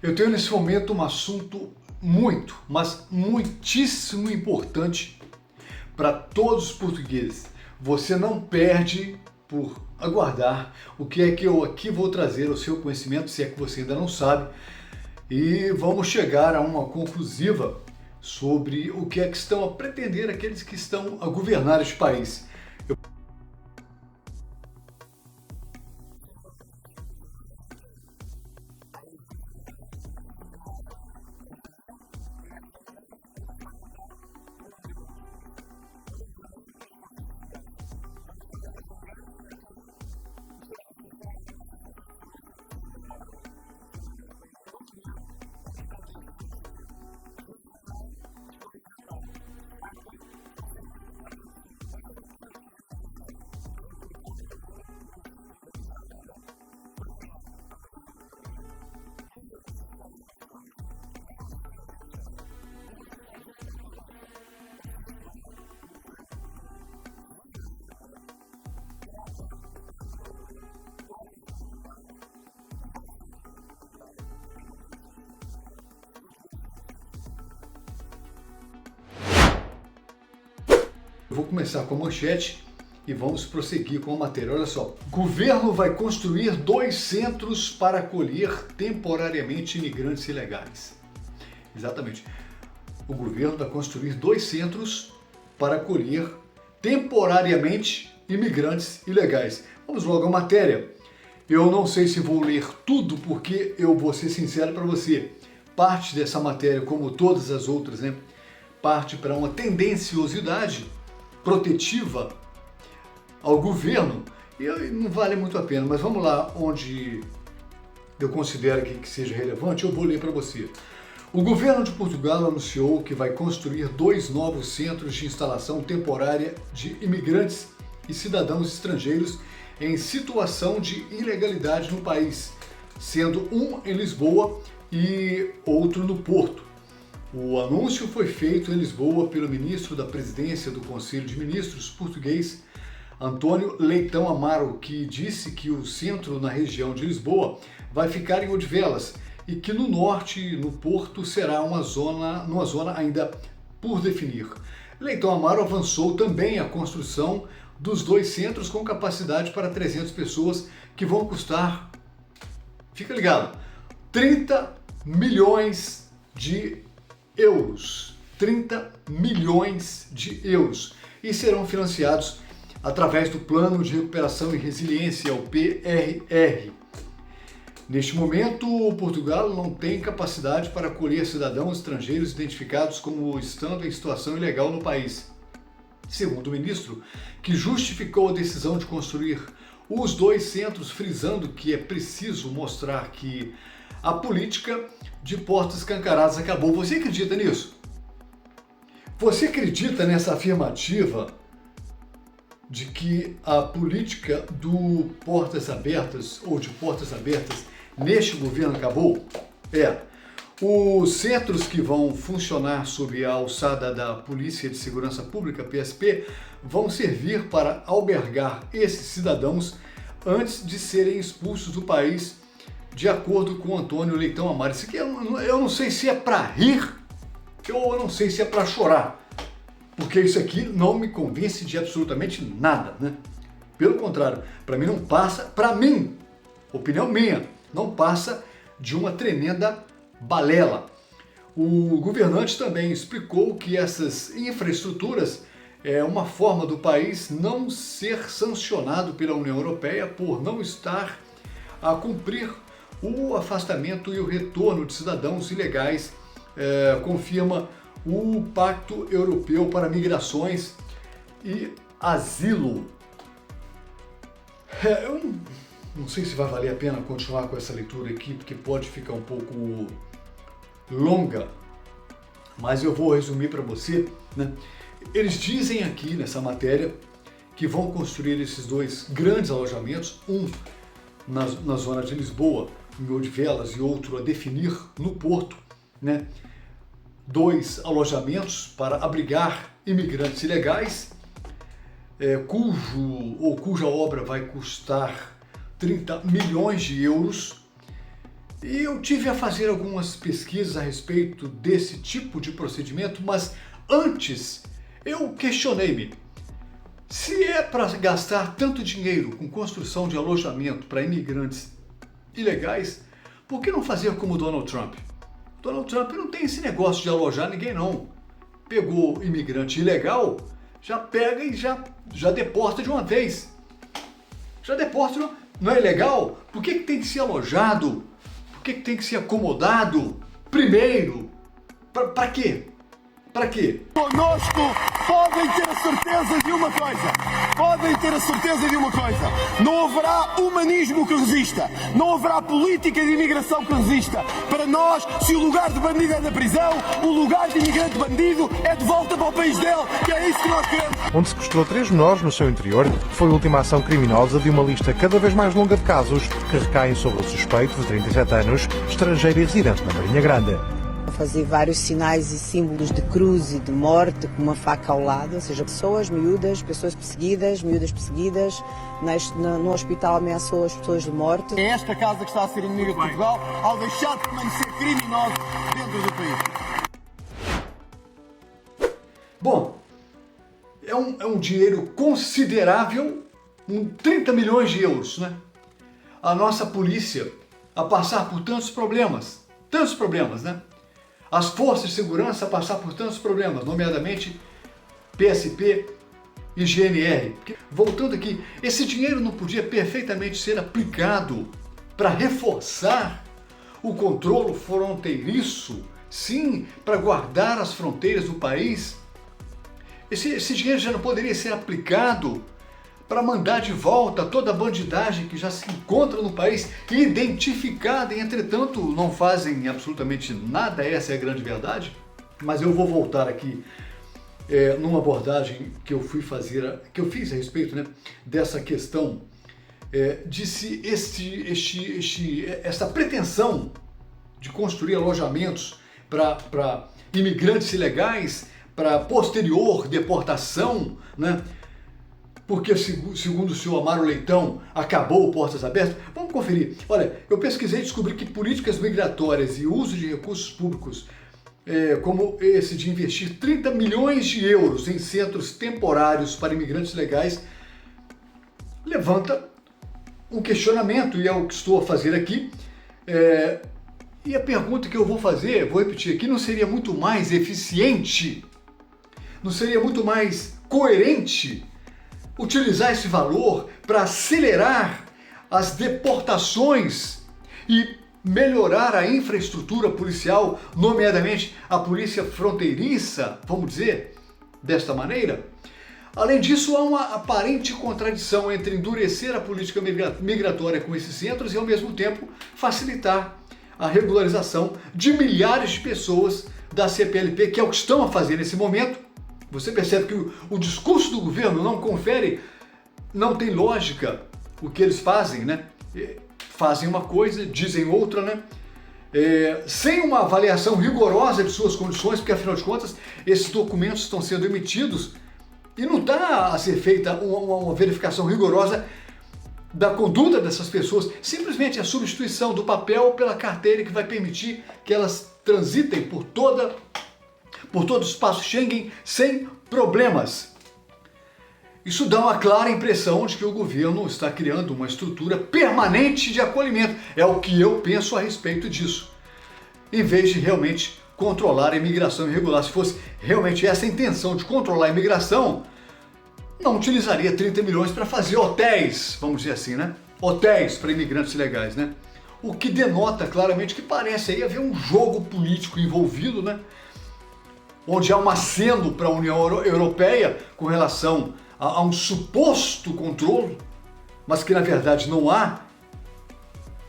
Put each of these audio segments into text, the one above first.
Eu tenho nesse momento um assunto muito, mas muitíssimo importante para todos os portugueses. Você não perde por aguardar o que é que eu aqui vou trazer ao seu conhecimento, se é que você ainda não sabe, e vamos chegar a uma conclusiva sobre o que é que estão a pretender aqueles que estão a governar este país. Eu vou começar com a manchete e vamos prosseguir com a matéria. Olha só, governo vai construir 2 centros para acolher temporariamente imigrantes ilegais. Exatamente. O governo vai construir 2 centros para acolher temporariamente imigrantes ilegais. Vamos logo à matéria. Eu não sei se vou ler tudo, porque eu vou ser sincero para você. Parte dessa matéria, como todas as outras, parte para uma tendenciosidade protetiva ao governo e não vale muito a pena, mas vamos lá onde eu considero que seja relevante, eu vou ler para você. O governo de Portugal anunciou que vai construir 2 novos centros de instalação temporária de imigrantes e cidadãos estrangeiros em situação de ilegalidade no país, sendo um em Lisboa e outro no Porto. O anúncio foi feito em Lisboa pelo ministro da Presidência do Conselho de Ministros português, António Leitão Amaro, que disse que o centro na região de Lisboa vai ficar em Odivelas e que no norte, no Porto, será numa zona ainda por definir. Leitão Amaro avançou também a construção dos 2 centros com capacidade para 300 pessoas, que vão custar, fica ligado, 30 milhões de euros. 30 milhões de euros. E serão financiados através do Plano de Recuperação e Resiliência, o PRR. Neste momento, Portugal não tem capacidade para acolher cidadãos estrangeiros identificados como estando em situação ilegal no país. Segundo o ministro, que justificou a decisão de construir os 2 centros, frisando que é preciso mostrar que a política de portas escancaradas acabou. Você acredita nisso? Você acredita nessa afirmativa de que a política do portas abertas ou de portas abertas neste governo acabou? Os centros que vão funcionar sob a alçada da Polícia de Segurança Pública, PSP, vão servir para albergar esses cidadãos antes de serem expulsos do país, de acordo com Antônio Leitão Amaro. Isso aqui eu não sei se é para rir ou eu não sei se é para chorar, porque isso aqui não me convence de absolutamente nada, Pelo contrário, para mim não passa, para mim, opinião minha, não passa de uma tremenda balela. O governante também explicou que essas infraestruturas é uma forma do país não ser sancionado pela União Europeia por não estar a cumprir o afastamento e o retorno de cidadãos ilegais, confirma o Pacto Europeu para Migrações e Asilo. Eu não sei se vai valer a pena continuar com essa leitura aqui, porque pode ficar um pouco longa, mas eu vou resumir para você. Eles dizem aqui nessa matéria que vão construir esses 2 grandes alojamentos, um na zona de Lisboa, em Odivelas, e outro a definir no Porto, 2 alojamentos para abrigar imigrantes ilegais, cuja obra vai custar 30 milhões de euros, E eu tive a fazer algumas pesquisas a respeito desse tipo de procedimento, mas antes eu questionei-me. Se é para gastar tanto dinheiro com construção de alojamento para imigrantes ilegais, por que não fazer como Donald Trump? Donald Trump não tem esse negócio de alojar ninguém não. Pegou imigrante ilegal, já pega e já deporta de uma vez. Já deporta, não é ilegal? Por que tem que ser alojado? Por que tem que ser acomodado primeiro? Para quê? Para quê? Conosco podem ter a certeza de uma coisa. Podem ter a certeza de uma coisa. Não haverá humanismo que resista. Não haverá política de imigração que resista. Para nós, se o lugar de bandido é na prisão, o lugar de imigrante bandido é de volta para o país dele. Que é isso que nós queremos. Onde sequestrou 3 menores no seu interior, foi a última ação criminosa de uma lista cada vez mais longa de casos que recaem sobre o suspeito de 37 anos, estrangeiro e residente na Marinha Grande. Fazer vários sinais e símbolos de cruz e de morte com uma faca ao lado, ou seja, pessoas miúdas perseguidas, miúdas perseguidas, no hospital ameaçou as pessoas de morte. É esta casa que está a ser inimiga de Portugal ao deixar de permanecer criminoso dentro do país. Bom, é um dinheiro considerável, 30 milhões de euros, né? A nossa polícia a passar por tantos problemas, né? As forças de segurança a passar por tantos problemas, nomeadamente PSP e GNR. Voltando aqui, esse dinheiro não podia perfeitamente ser aplicado para reforçar o controle fronteiriço, sim, para guardar as fronteiras do país? Esse dinheiro já não poderia ser aplicado para mandar de volta toda a bandidagem que já se encontra no país, identificada e, entretanto, não fazem absolutamente nada, essa é a grande verdade. Mas eu vou voltar aqui numa abordagem que eu fiz a respeito, né, dessa questão de se essa pretensão de construir alojamentos para imigrantes ilegais, para posterior deportação, né? Porque, segundo o senhor Amaro Leitão, acabou Portas Abertas. Vamos conferir. Olha, eu pesquisei e descobri que políticas migratórias e uso de recursos públicos, como esse de investir 30 milhões de euros em centros temporários para imigrantes legais, levanta um questionamento, e é o que estou a fazer aqui. E a pergunta que eu vou fazer, vou repetir aqui, não seria muito mais eficiente, não seria muito mais coerente utilizar esse valor para acelerar as deportações e melhorar a infraestrutura policial, nomeadamente a polícia fronteiriça, vamos dizer, desta maneira? Além disso, há uma aparente contradição entre endurecer a política migratória com esses centros e, ao mesmo tempo, facilitar a regularização de milhares de pessoas da CPLP, que é o que estão a fazer nesse momento. Você percebe que o discurso do governo não tem lógica o que eles fazem, né? Fazem uma coisa, dizem outra, né? Sem uma avaliação rigorosa de suas condições, porque afinal de contas esses documentos estão sendo emitidos e não está a ser feita uma verificação rigorosa da conduta dessas pessoas, simplesmente a substituição do papel pela carteira que vai permitir que elas transitem por todo o espaço Schengen sem problemas. Isso dá uma clara impressão de que o governo está criando uma estrutura permanente de acolhimento. É o que eu penso a respeito disso. Em vez de realmente controlar a imigração irregular. Se fosse realmente essa a intenção de controlar a imigração, não utilizaria 30 milhões para fazer hotéis, vamos dizer assim, né? Hotéis para imigrantes ilegais, né? O que denota claramente que parece aí haver um jogo político envolvido, né? Onde há um aceno para a União Europeia com relação a um suposto controle, mas que na verdade não há,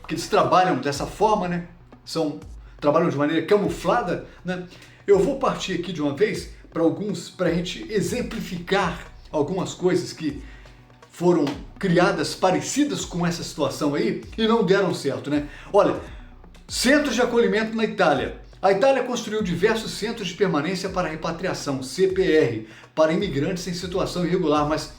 porque eles trabalham dessa forma, né? Trabalham de maneira camuflada, né? Eu vou partir aqui de uma vez para a gente exemplificar algumas coisas que foram criadas parecidas com essa situação aí e não deram certo, né? Olha, centros de acolhimento na Itália. A Itália construiu diversos centros de permanência para repatriação, CPR, para imigrantes em situação irregular, mas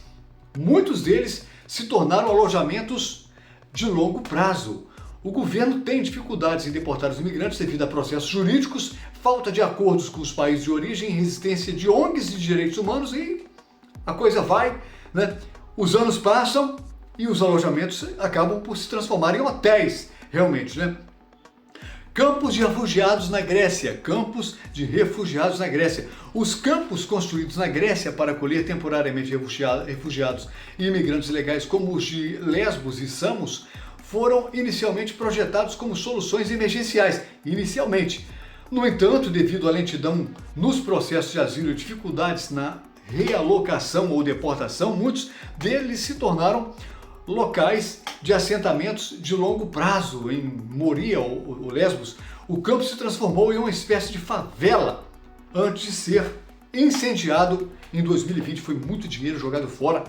muitos deles se tornaram alojamentos de longo prazo, O governo tem dificuldades em deportar os imigrantes devido a processos jurídicos, falta de acordos com os países de origem, resistência de ONGs de direitos humanos e a coisa vai, né? Os anos passam e os alojamentos acabam por se transformar em hotéis, realmente, né? Campos de refugiados na Grécia. Campos de refugiados na Grécia. Os campos construídos na Grécia para acolher temporariamente refugiados e imigrantes ilegais, como os de Lesbos e Samos, foram inicialmente projetados como soluções emergenciais. Inicialmente. No entanto, devido à lentidão nos processos de asilo e dificuldades na realocação ou deportação, muitos deles se tornaram locais de assentamentos de longo prazo. Em Moria ou Lesbos, o campo se transformou em uma espécie de favela antes de ser incendiado em 2020. Foi muito dinheiro jogado fora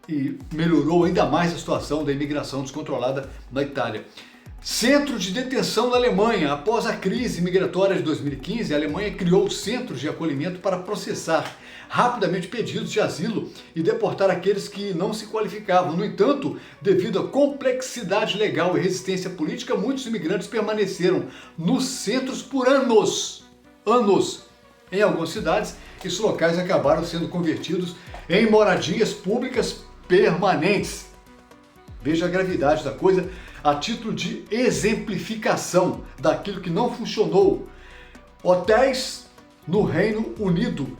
e melhorou ainda mais a situação da imigração descontrolada na Itália. Centro de detenção na Alemanha. Após a crise migratória de 2015, a Alemanha criou centros de acolhimento para processar rapidamente pedidos de asilo e deportar aqueles que não se qualificavam. No entanto, devido à complexidade legal e resistência política, muitos imigrantes permaneceram nos centros por anos. Em algumas cidades, esses locais acabaram sendo convertidos em moradias públicas permanentes. Veja a gravidade da coisa a título de exemplificação daquilo que não funcionou. Hotéis no Reino Unido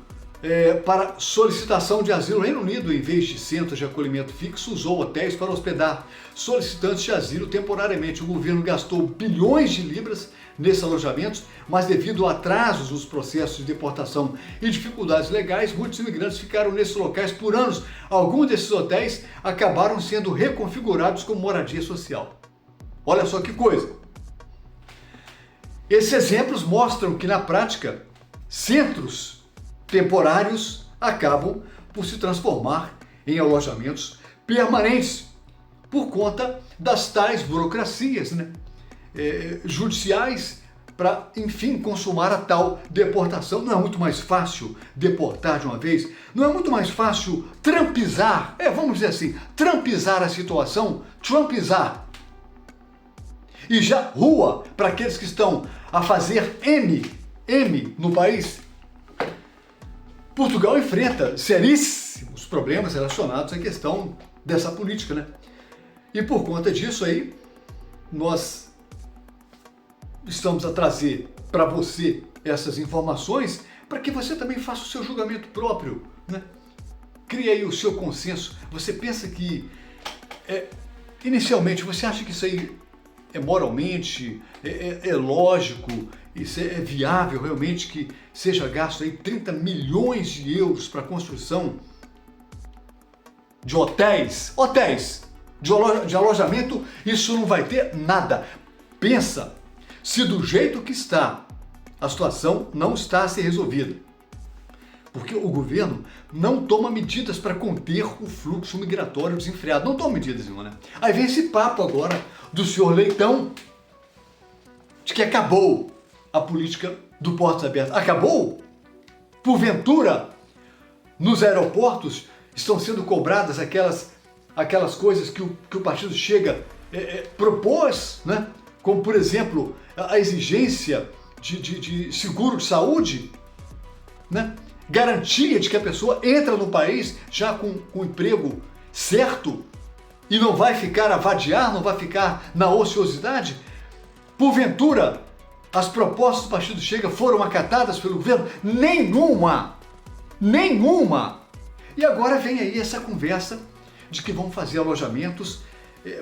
para solicitação de asilo. O Reino Unido, em vez de centros de acolhimento fixo, usou hotéis para hospedar solicitantes de asilo temporariamente. O governo gastou bilhões de libras nesses alojamentos, mas devido a atrasos nos processos de deportação e dificuldades legais, muitos imigrantes ficaram nesses locais por anos. Alguns desses hotéis acabaram sendo reconfigurados como moradia social. Olha só que coisa! Esses exemplos mostram que, na prática, centros temporários acabam por se transformar em alojamentos permanentes por conta das tais burocracias, né? Judiciais para, enfim, consumar a tal deportação. Não é muito mais fácil deportar de uma vez? Não é muito mais fácil trumpizar, vamos dizer assim, trumpizar a situação, trumpizar, e já rua para aqueles que estão a fazer M no país? Portugal enfrenta seríssimos problemas relacionados à questão dessa política, né? E por conta disso aí, nós estamos a trazer para você essas informações para que você também faça o seu julgamento próprio, né? Crie aí o seu consenso. Você pensa que, inicialmente, você acha que isso aí é moralmente, é lógico, isso é viável realmente que seja gasto aí 30 milhões de euros para a construção de hotéis de alojamento? Isso não vai ter nada. Pensa, se do jeito que está, a situação não está a ser resolvida, porque o governo não toma medidas para conter o fluxo migratório desenfreado. Não toma medidas nenhuma, né? Aí vem esse papo agora do senhor Leitão de que acabou a política do portos abertos. Acabou? Porventura, nos aeroportos estão sendo cobradas aquelas coisas que o partido Chega propôs, né? Como, por exemplo, a exigência de seguro de saúde, né? Garantia de que a pessoa entra no país já com o emprego certo e não vai ficar a vadiar, não vai ficar na ociosidade. Porventura, as propostas do partido Chega foram acatadas pelo governo? Nenhuma! E agora vem aí essa conversa de que vão fazer alojamentos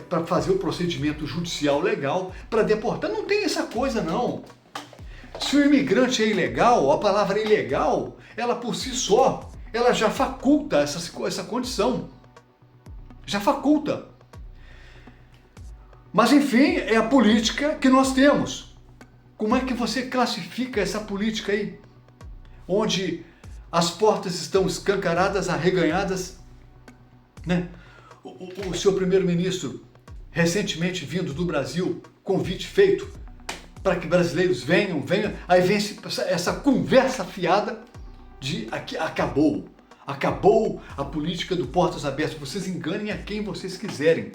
para fazer o procedimento judicial legal para deportar. Não tem essa coisa, não. Se o imigrante é ilegal, a palavra ilegal, ela por si só, ela já faculta essa condição. Já faculta. Mas enfim, é a política que nós temos. Como é que você classifica essa política aí? Onde as portas estão escancaradas, arreganhadas, né? O seu primeiro-ministro, recentemente vindo do Brasil, convite feito para que brasileiros venham, aí vem essa conversa fiada de que acabou a política do portas abertas. Vocês enganem a quem vocês quiserem.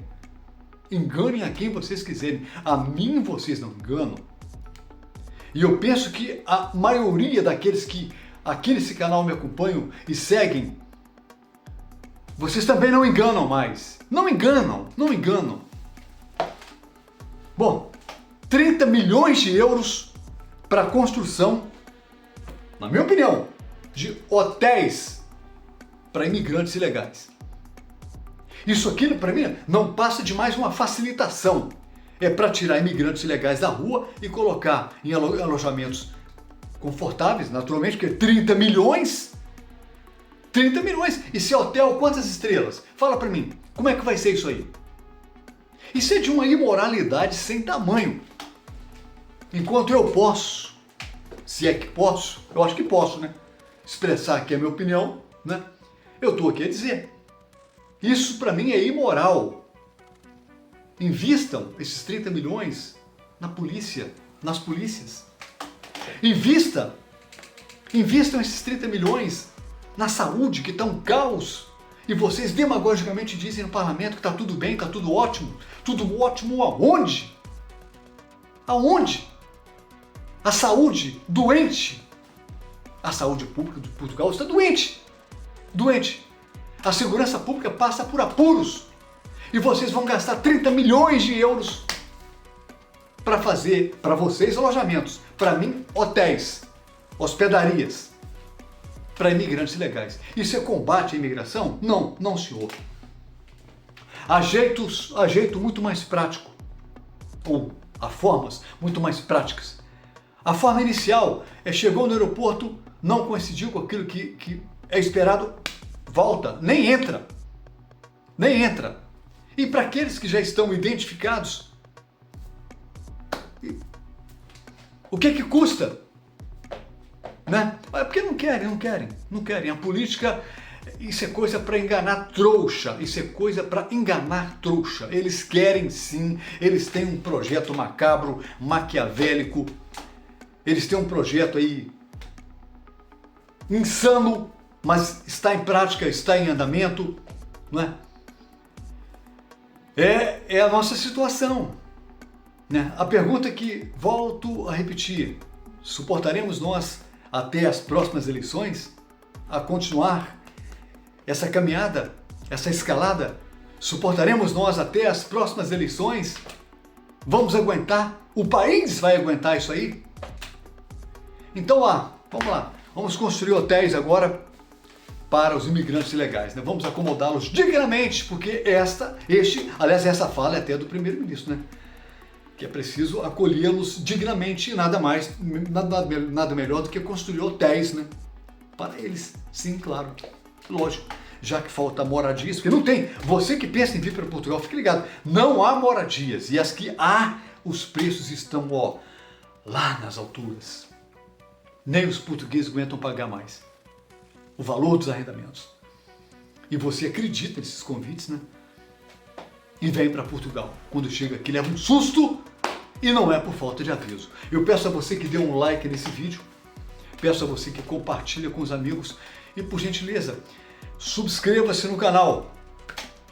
enganem a quem vocês quiserem. A mim vocês não enganam. E eu penso que a maioria daqueles que aqui nesse canal me acompanham e seguem, vocês também não enganam mais. Não enganam, não enganam. Bom, 30 milhões de euros para a construção, na minha opinião, de hotéis para imigrantes ilegais. Isso aqui, para mim, não passa de mais uma facilitação. É para tirar imigrantes ilegais da rua e colocar em alojamentos confortáveis, naturalmente, porque 30 milhões. 30 milhões. E esse hotel, quantas estrelas? Fala para mim, como é que vai ser isso aí? Isso é de uma imoralidade sem tamanho. Enquanto eu posso, se é que posso, eu acho que posso, né? Expressar aqui a minha opinião, né? Eu estou aqui a dizer. Isso para mim é imoral. Invistam esses 30 milhões na polícia, nas polícias. Invistam esses 30 milhões na saúde, que está um caos. E vocês demagogicamente dizem no parlamento que está tudo bem, está tudo ótimo. Tudo ótimo aonde? Aonde? A saúde doente. A saúde pública de Portugal está doente. Doente. A segurança pública passa por apuros. E vocês vão gastar 30 milhões de euros para fazer, para vocês, alojamentos. Para mim, hotéis, hospedarias, para imigrantes ilegais. Isso é combate à imigração? Não, não, senhor. Há jeito muito mais prático, ou há formas muito mais práticas. A forma inicial é: chegou no aeroporto, não coincidiu com aquilo que é esperado, volta, nem entra. Nem entra. E para aqueles que já estão identificados, o que custa? Né? É porque não querem. A política, isso é coisa para enganar trouxa. Eles querem sim, eles têm um projeto macabro, maquiavélico. Eles têm um projeto aí insano, mas está em prática, está em andamento, não é? É a nossa situação, né? A pergunta que volto a repetir: suportaremos nós até as próximas eleições a continuar essa caminhada, essa escalada? Suportaremos nós até as próximas eleições? Vamos aguentar? O país vai aguentar isso aí? Então vamos lá, vamos construir hotéis agora para os imigrantes ilegais, né? Vamos acomodá-los dignamente, porque essa fala é até do primeiro-ministro, né? Que é preciso acolhê-los dignamente, e nada melhor do que construir hotéis, né? Para eles, sim, claro, lógico, já que falta moradias, porque não tem, você que pensa em vir para Portugal, fique ligado, não há moradias, e as que há, os preços estão, lá nas alturas. Nem os portugueses aguentam pagar mais o valor dos arrendamentos. E você acredita nesses convites, né? E vem para Portugal. Quando chega aqui, leva um susto, e não é por falta de aviso. Eu peço a você que dê um like nesse vídeo, peço a você que compartilhe com os amigos e, por gentileza, subscreva-se no canal.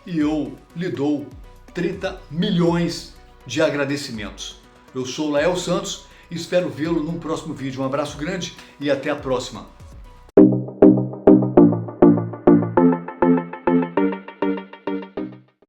E eu lhe dou 30 milhões de agradecimentos. Eu sou Lael Santos e espero vê-lo num próximo vídeo. Um abraço grande e até a próxima.